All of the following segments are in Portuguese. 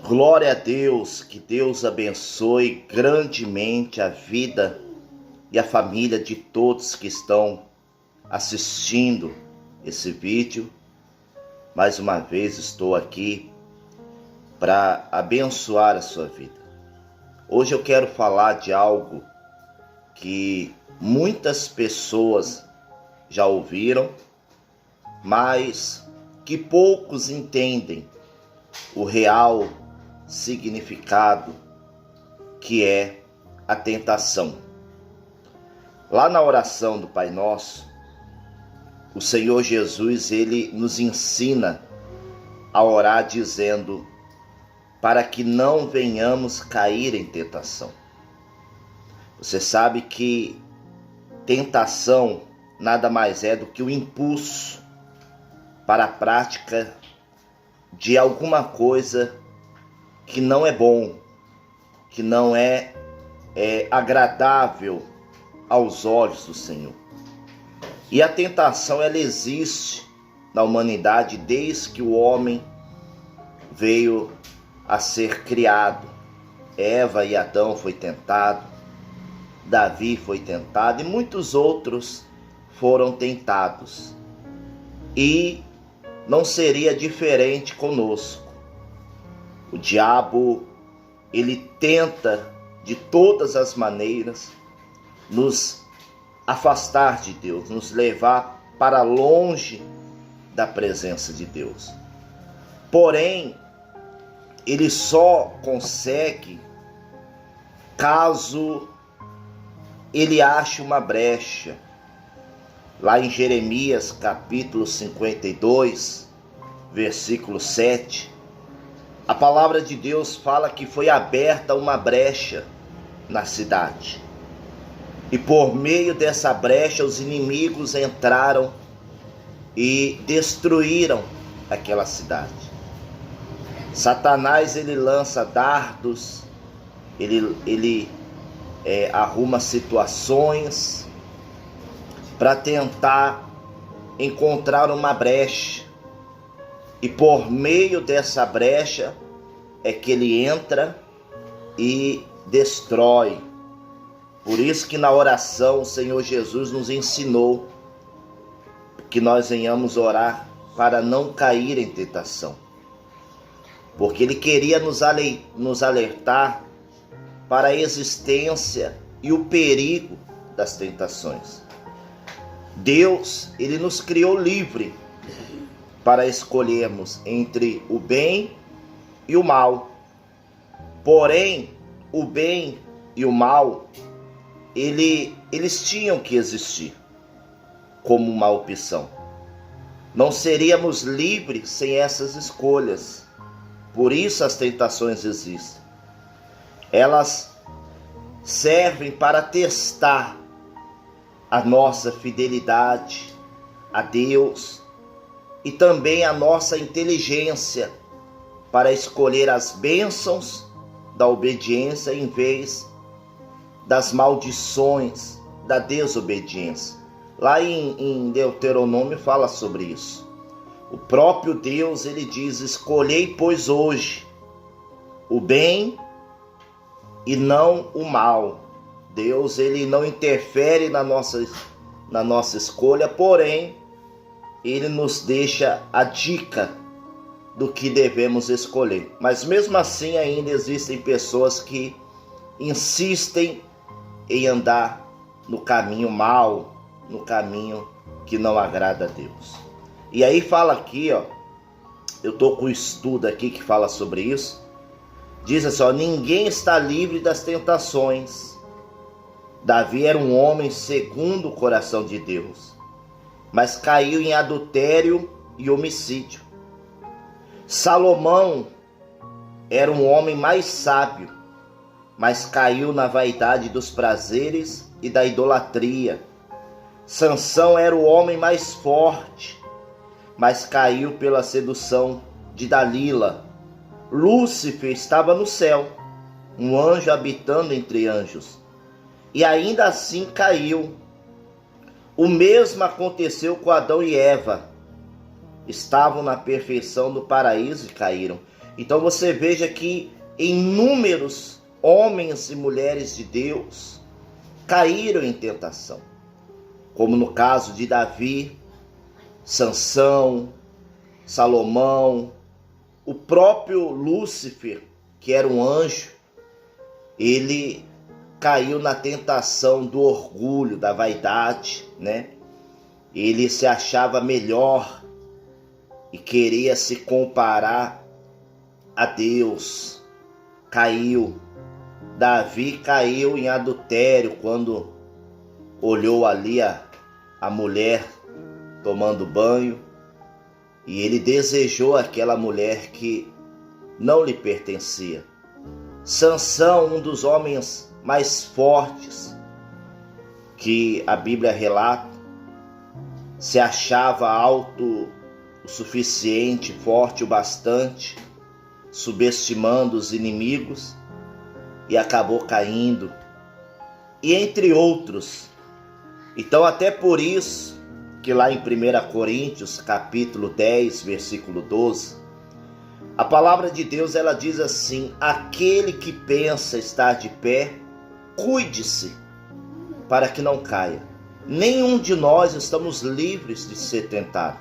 Glória a Deus, que Deus abençoe grandemente a vida e a família de todos que estão assistindo esse vídeo. Mais uma vez estou aqui para abençoar a sua vida. Hoje eu quero falar de algo que muitas pessoas já ouviram, mas que poucos entendem o real significado que é a tentação. Lá na oração do Pai Nosso, o Senhor Jesus, ele nos ensina a orar dizendo para que não venhamos cair em tentação. Você sabe que tentação nada mais é do que o impulso para a prática de alguma coisa que não é bom, que não é agradável aos olhos do Senhor. E a tentação, ela existe na humanidade desde que o homem veio a ser criado. Eva e Adão foi tentado, Davi foi tentado e muitos outros foram tentados. E não seria diferente conosco. O diabo, ele tenta de todas as maneiras nos afastar de Deus, nos levar para longe da presença de Deus. Porém, ele só consegue caso ele ache uma brecha. Lá em Jeremias capítulo 52, versículo 7, a palavra de Deus fala que foi aberta uma brecha na cidade. E por meio dessa brecha os inimigos entraram e destruíram aquela cidade. Satanás, ele lança dardos, ele arruma situações para tentar encontrar uma brecha. E por meio dessa brecha é que ele entra e destrói. Por isso que na oração o Senhor Jesus nos ensinou que nós venhamos orar para não cair em tentação. Porque ele queria nos alertar para a existência e o perigo das tentações. Deus, ele nos criou livre para escolhermos entre o bem e o mal. Porém, o bem e o mal, eles tinham que existir como uma opção. Não seríamos livres sem essas escolhas. Por isso as tentações existem. Elas servem para testar a nossa fidelidade a Deus e também a nossa inteligência para escolher as bênçãos da obediência em vez das maldições da desobediência. Lá em Deuteronômio fala sobre isso. O próprio Deus, ele diz: escolhei, pois, hoje o bem e não o mal. Deus, ele não interfere na nossa escolha, porém, ele nos deixa a dica do que devemos escolher. Mas mesmo assim ainda existem pessoas que insistem em andar no caminho mau, no caminho que não agrada a Deus. E aí fala aqui, ó, eu estou com um estudo aqui que fala sobre isso. Diz assim, ó, ninguém está livre das tentações. Davi era um homem segundo o coração de Deus, mas caiu em adultério e homicídio. Salomão era um homem mais sábio, mas caiu na vaidade dos prazeres e da idolatria. Sansão era o homem mais forte, mas caiu pela sedução de Dalila. Lúcifer estava no céu, um anjo habitando entre anjos, e ainda assim caiu. O mesmo aconteceu com Adão e Eva. Estavam na perfeição do paraíso e caíram. Então você veja que inúmeros homens e mulheres de Deus caíram em tentação, como no caso de Davi, Sansão, Salomão, o próprio Lúcifer, que era um anjo, ele caiu na tentação do orgulho, da vaidade, né? Ele se achava melhor e queria se comparar a Deus. Caiu. Davi caiu em adultério quando olhou ali a mulher tomando banho, e ele desejou aquela mulher que não lhe pertencia. Sansão, um dos homens mais fortes que a Bíblia relata, se achava alto o suficiente, forte o bastante, subestimando os inimigos, e acabou caindo, e entre outros. Então até por isso que lá em 1 Coríntios capítulo 10, versículo 12, a palavra de Deus ela diz assim: aquele que pensa estar de pé, cuide-se para que não caia. Nenhum de nós estamos livres de ser tentado.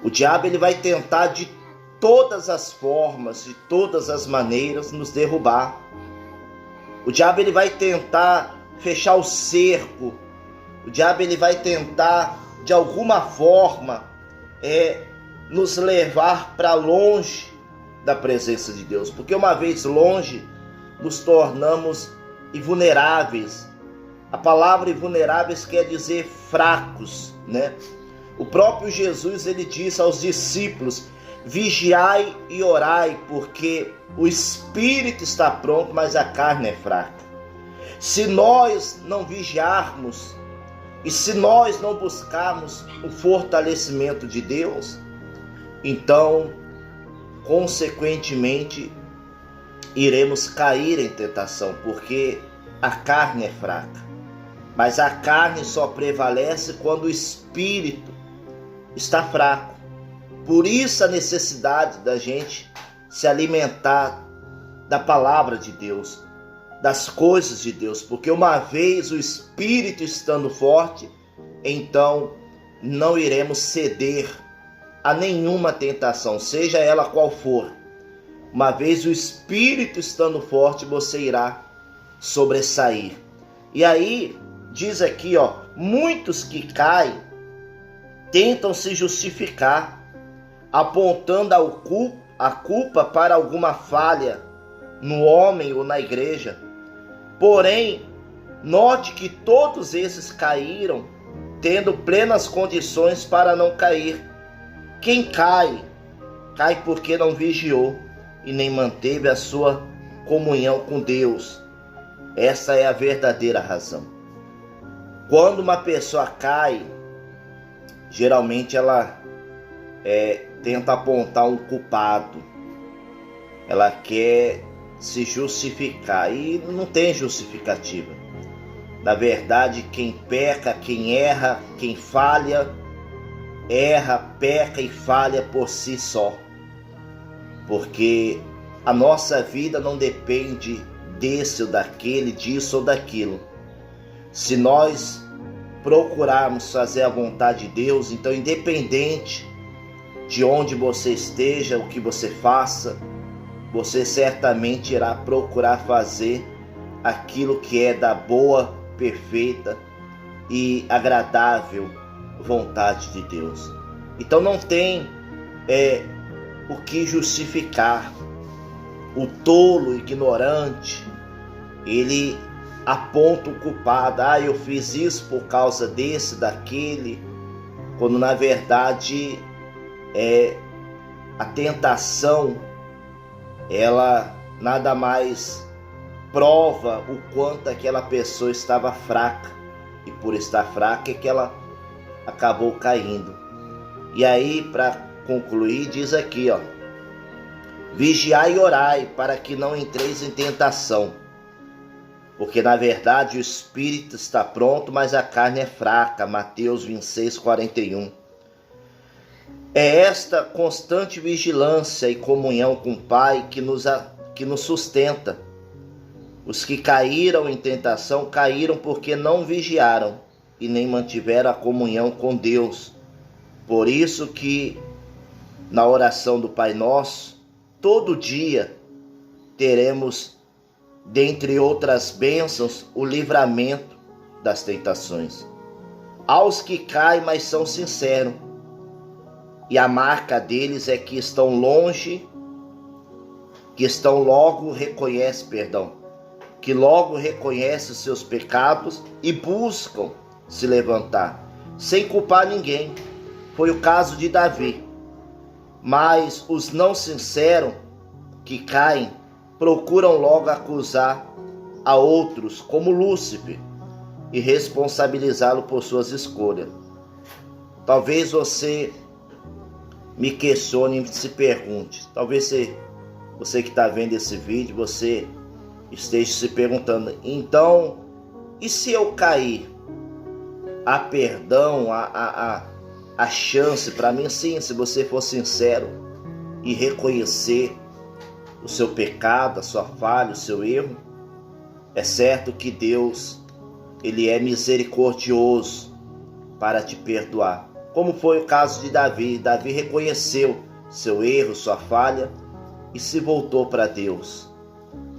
O diabo ele vai tentar de todas as formas, de todas as maneiras nos derrubar. O diabo ele vai tentar fechar o cerco. O diabo ele vai tentar de alguma forma nos levar para longe da presença de Deus, porque uma vez longe nos tornamos invulneráveis. A palavra invulneráveis quer dizer fracos, né? O próprio Jesus ele disse aos discípulos: vigiai e orai, porque o espírito está pronto, mas a carne é fraca. Se nós não vigiarmos e se nós não buscarmos o fortalecimento de Deus, então, consequentemente, iremos cair em tentação, porque a carne é fraca. Mas a carne só prevalece quando o espírito está fraco. Por isso a necessidade da gente se alimentar da palavra de Deus, das coisas de Deus, porque uma vez o espírito estando forte, então não iremos ceder a nenhuma tentação, seja ela qual for. Uma vez o espírito estando forte, você irá sobressair. E aí diz aqui, muitos que caem tentam se justificar, apontando a culpa para alguma falha no homem ou na igreja. Porém, note que todos esses caíram tendo plenas condições para não cair. Quem cai, cai porque não vigiou e nem manteve a sua comunhão com Deus. Essa é a verdadeira razão. Quando uma pessoa cai, geralmente ela tenta apontar um culpado. Ela quer se justificar e não tem justificativa. Na verdade, quem peca, quem erra, quem falha, erra, peca e falha por si só. Porque a nossa vida não depende desse ou daquele, disso ou daquilo. Se nós procurarmos fazer a vontade de Deus, então independente de onde você esteja, o que você faça, você certamente irá procurar fazer aquilo que é da boa, perfeita e agradável vontade de Deus. Então não tem o que justificar. O tolo, ignorante, ele aponta o culpado. Eu fiz isso por causa desse, daquele, quando na verdade a tentação, ela nada mais prova o quanto aquela pessoa estava fraca, e por estar fraca é que ela acabou caindo. E aí, para concluir, diz aqui, vigiai e orai para que não entreis em tentação, porque na verdade o espírito está pronto, mas a carne é fraca. Mateus 26, 41. É esta constante vigilância e comunhão com o Pai que nos sustenta. Os que caíram em tentação caíram porque não vigiaram e nem mantiveram a comunhão com Deus. Por isso que na oração do Pai Nosso, todo dia teremos, dentre outras bênçãos, o livramento das tentações. Aos que caem, mas são sinceros, e a marca deles é que estão longe, que logo reconhecem os seus pecados e buscam se levantar, sem culpar ninguém. Foi o caso de Davi. Mas os não sinceros que caem procuram logo acusar a outros, como Lúcifer, e responsabilizá-lo por suas escolhas. Talvez você me questione e se pergunte, talvez você que está vendo esse vídeo, você esteja se perguntando, então, e se eu cair? Há perdão, a chance para mim? Sim, se você for sincero e reconhecer o seu pecado, a sua falha, o seu erro. É certo que Deus, Ele é misericordioso para te perdoar. Como foi o caso de Davi. Davi reconheceu seu erro, sua falha e se voltou para Deus.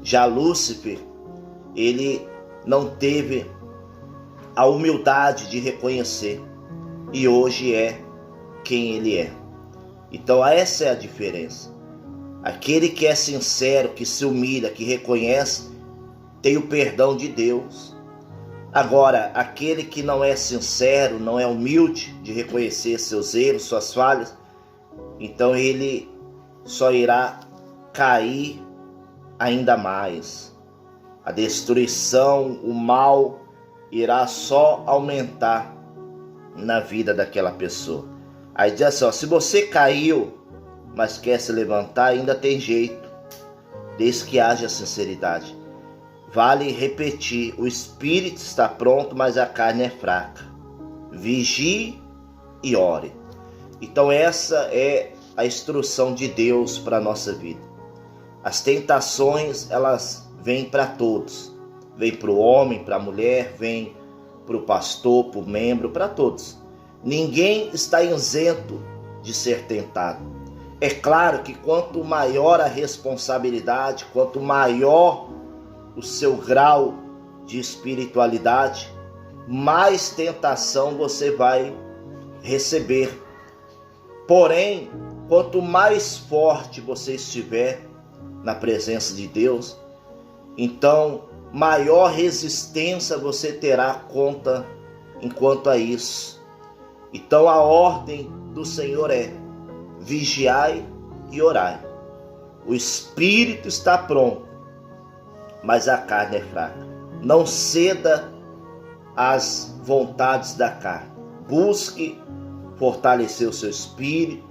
Já Lúcifer, ele não teve a humildade de reconhecer e hoje é quem ele é. Então essa é a diferença. Aquele que é sincero, que se humilha, que reconhece, tem o perdão de Deus. Agora, aquele que não é sincero, não é humilde de reconhecer seus erros, suas falhas, então ele só irá cair ainda mais. A destruição, o mal irá só aumentar na vida daquela pessoa. Aí diz assim, ó, se você caiu, mas quer se levantar, ainda tem jeito, desde que haja sinceridade. Vale repetir, o espírito está pronto, mas a carne é fraca. Vigie e ore. Então essa é a instrução de Deus para a nossa vida. As tentações, elas vêm para todos. Vem para o homem, para a mulher, vem para o pastor, para o membro, para todos. Ninguém está isento de ser tentado. É claro que quanto maior a responsabilidade, quanto maior o seu grau de espiritualidade, mais tentação você vai receber. Porém, quanto mais forte você estiver na presença de Deus, então maior resistência você terá enquanto a isso. Então a ordem do Senhor é: vigiai e orai. O espírito está pronto, mas a carne é fraca. Não ceda às vontades da carne. Busque fortalecer o seu espírito,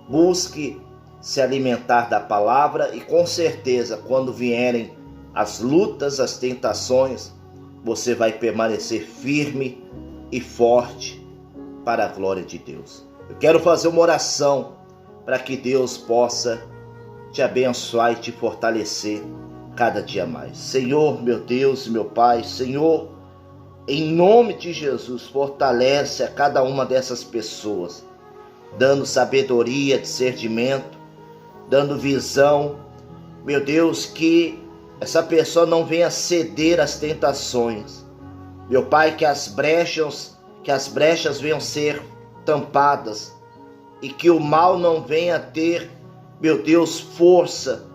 busque se alimentar da palavra e com certeza, quando vierem as lutas, as tentações, você vai permanecer firme e forte para a glória de Deus. Eu quero fazer uma oração para que Deus possa te abençoar e te fortalecer cada dia mais. Senhor, meu Deus e meu Pai, Senhor, em nome de Jesus, fortalece a cada uma dessas pessoas, dando sabedoria, discernimento, dando visão. Meu Deus, que essa pessoa não venha ceder às tentações. Meu Pai, que as brechas venham ser tampadas e que o mal não venha ter, meu Deus, força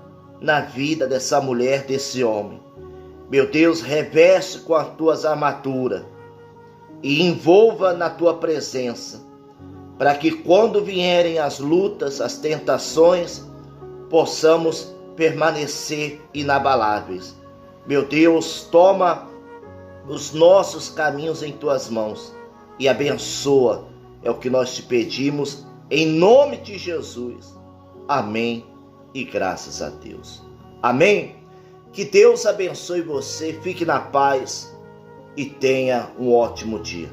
na vida dessa mulher, desse homem. Meu Deus, reveste com as tuas armaduras e envolva na tua presença, para que quando vierem as lutas, as tentações, possamos permanecer inabaláveis. Meu Deus, toma os nossos caminhos em tuas mãos e abençoa, é o que nós te pedimos, em nome de Jesus. Amém e graças a Deus. Amém? Que Deus abençoe você, fique na paz e tenha um ótimo dia.